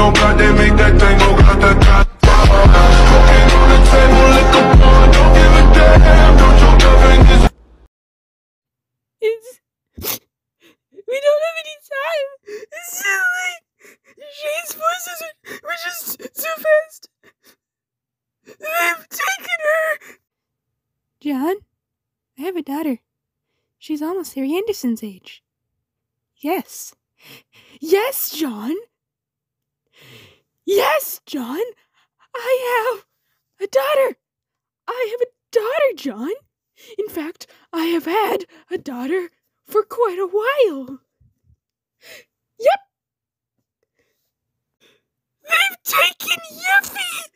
on God, they make that thing go grata-ta. Smoking on the table, liquor on, don't give a damn. Don't you ever get We don't have any time. It's too late. Jade's forces were just too fast. They've taken her. John, I have a daughter. She's almost Harry Anderson's age. Yes. Yes, John. Yes, John. I have a daughter. I have a daughter, John. In fact, I have had a daughter for quite a while. Yep. They've taken Yuffie.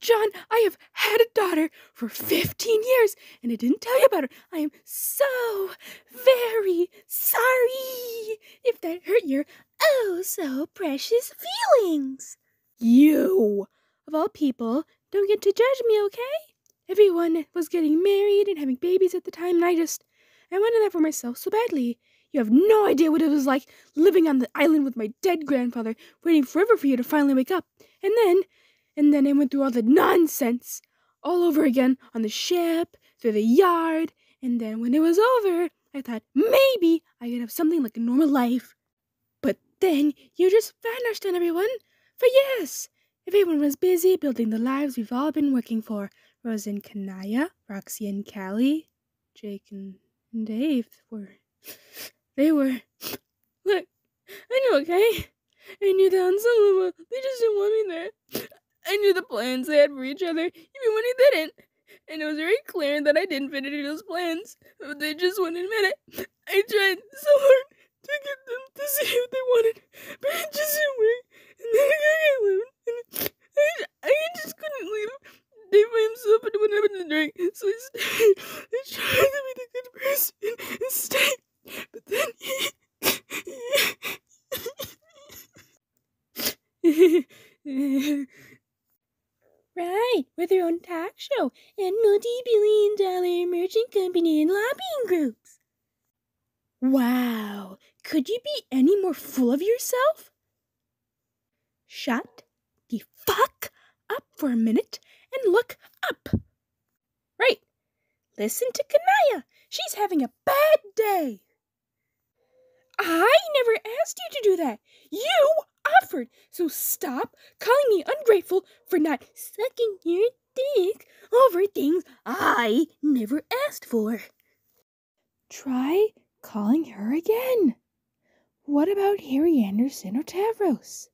John, I have had a daughter for 15 years, and I didn't tell you about her. I am so very sorry if that hurt your oh so precious feelings. You, of all people, don't get to judge me, okay? Everyone was getting married and having babies at the time, and I wanted that for myself so badly. You have no idea what it was like living on the island with my dead grandfather, waiting forever for you to finally wake up. And then I went through all the nonsense all over again on the ship, through the yard, and then when it was over, I thought maybe I could have something like a normal life. But then you just vanished on everyone. For yes, everyone was busy building the lives we've all been working for. Rose and Kanaya, Roxy and Callie, Jake and Dave they were. Look, I knew, okay? I knew that on some level, they just didn't want me there. I knew the plans they had for each other, even when he didn't. And it was very clear that I didn't fit into those plans, but they just wouldn't admit it. I tried so hard to get them to see what they wanted, but it just didn't work. And then I got left, and I just couldn't leave Dave by himself and wouldn't have to drink, so I stayed. I tried to be the good person and stay, but then Right, with their own talk show and multi-billion-dollar merchant company and lobbying groups. Wow, could you be any more full of yourself? Shut the fuck up for a minute and look up. Right, listen to Kanaya. She's having a bad day. I never asked you to do that. You offered, so stop calling me ungrateful for not sucking your dick over things I never asked for. Try calling her again. What about Harry Anderson or Tavros?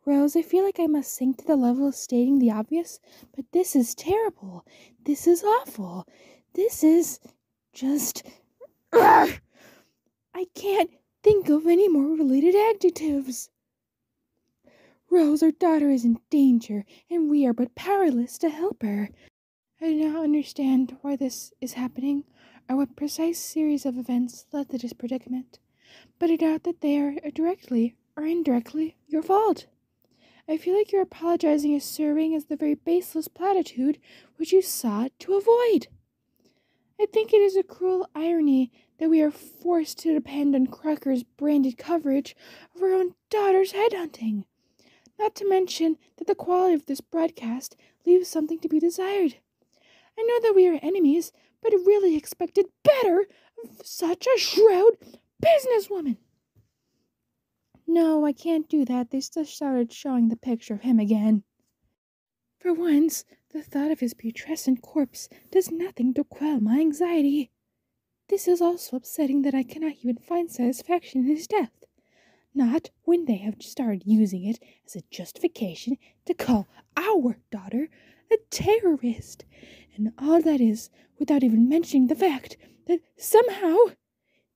Rose, I feel like I must sink to the level of stating the obvious, but this is terrible. This is awful. This is just... Ugh! I can't think of any more related adjectives. Rose, our daughter, is in danger, and we are but powerless to help her. I do not understand why this is happening, or what precise series of events led to this predicament, but I doubt that they are directly or indirectly your fault. I feel like your apologizing is serving as the very baseless platitude which you sought to avoid. I think it is a cruel irony that we are forced to depend on Crocker's branded coverage of our own daughter's headhunting. Not to mention that the quality of this broadcast leaves something to be desired. I know that we are enemies, but I really expected better of such a shrewd businesswoman. No, I can't do that. They just started showing the picture of him again. For once, the thought of his putrescent corpse does nothing to quell my anxiety. This is also upsetting that I cannot even find satisfaction in his death. Not when they have started using it as a justification to call our daughter a terrorist. And all that is without even mentioning the fact that somehow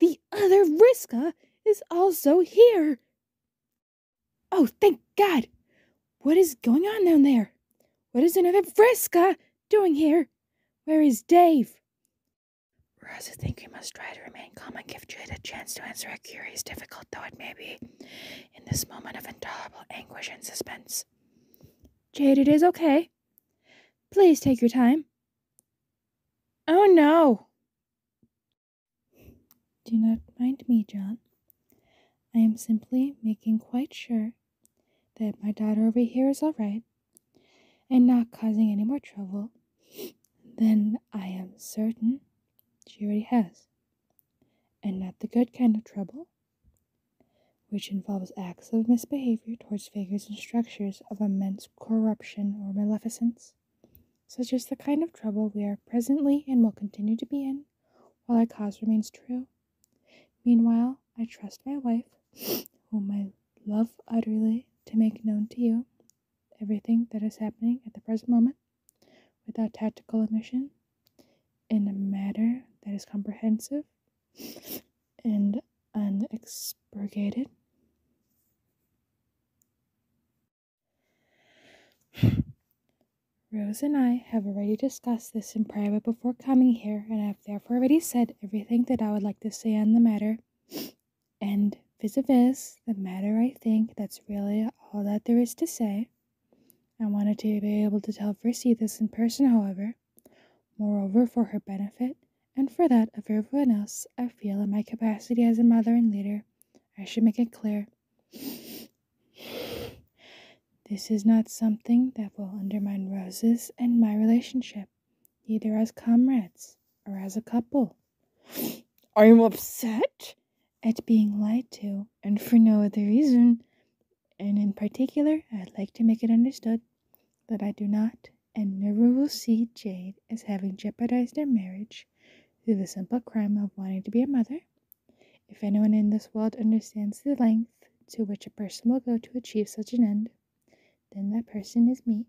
the other Vriska is also here. Oh, thank God! What is going on down there? What is another Vriska doing here? Where is Dave? Rose, I think we must try to remain calm and give Jade a chance to answer a query, difficult though it may be, in this moment of intolerable anguish and suspense. Jade, it is okay. Please take your time. Oh no! Do not mind me, John. I am simply making quite sure that my daughter over here is all right and not causing any more trouble than I am certain she already has. And not the good kind of trouble, which involves acts of misbehavior towards figures and structures of immense corruption or maleficence, such as the kind of trouble we are presently and will continue to be in while our cause remains true. Meanwhile, I trust my wife, whom I love utterly, to make known to you everything that is happening at the present moment, without tactical omission, in a matter that is comprehensive and unexpurgated. Rose and I have already discussed this in private before coming here, and I have therefore already said everything that I would like to say on the matter. And vis-a-vis the matter, I think that's really all that there is to say. I wanted to be able to tell Vrissy this in person, however. Moreover, for her benefit, and for that of everyone else, I feel in my capacity as a mother and leader, I should make it clear. This is not something that will undermine Rose's and my relationship, either as comrades or as a couple. I am upset at being lied to, and for no other reason. And in particular, I'd like to make it understood that I do not and never will see Jade as having jeopardized their marriage through the simple crime of wanting to be a mother. If anyone in this world understands the length to which a person will go to achieve such an end, then that person is me.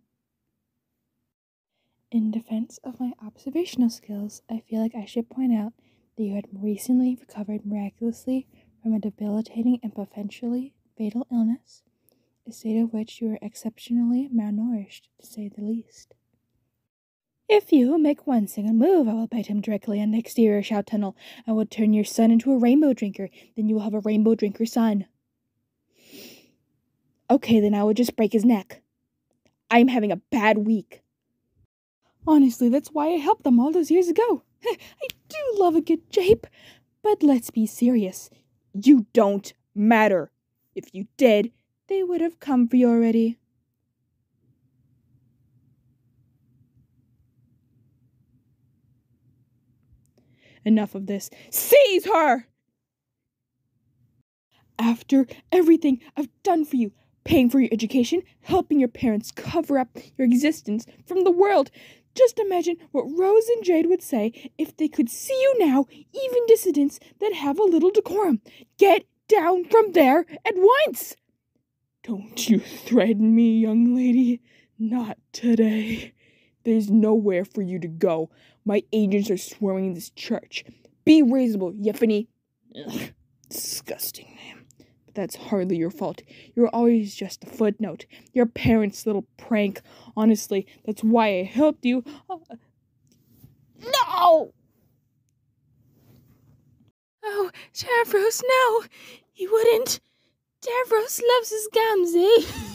In defense of my observational skills, I feel like I should point out that you had recently recovered miraculously from a debilitating and potentially fatal illness, a state of which you were exceptionally malnourished, to say the least. If you make one single move, I will bite him directly on the exterior shout tunnel. I will turn your son into a rainbow drinker. Then you will have a rainbow drinker son. Okay, then I will just break his neck. I am having a bad week. Honestly, that's why I helped them all those years ago. I do love a good jape. But let's be serious. You don't matter. If you did, they would have come for you already. Enough of this. Seize her! After everything I've done for you, paying for your education, helping your parents cover up your existence from the world, just imagine what Rose and Jade would say if they could see you now, even dissidents that have a little decorum. Get down from there at once! Don't you threaten me, young lady. Not today. There's nowhere for you to go. My agents are swarming this church. Be reasonable, Yefany. Ugh, disgusting name. But that's hardly your fault. You're always just a footnote. Your parents' little prank. Honestly, that's why I helped you. No! Oh, Davros, no! He wouldn't. Davros loves his Gamzee.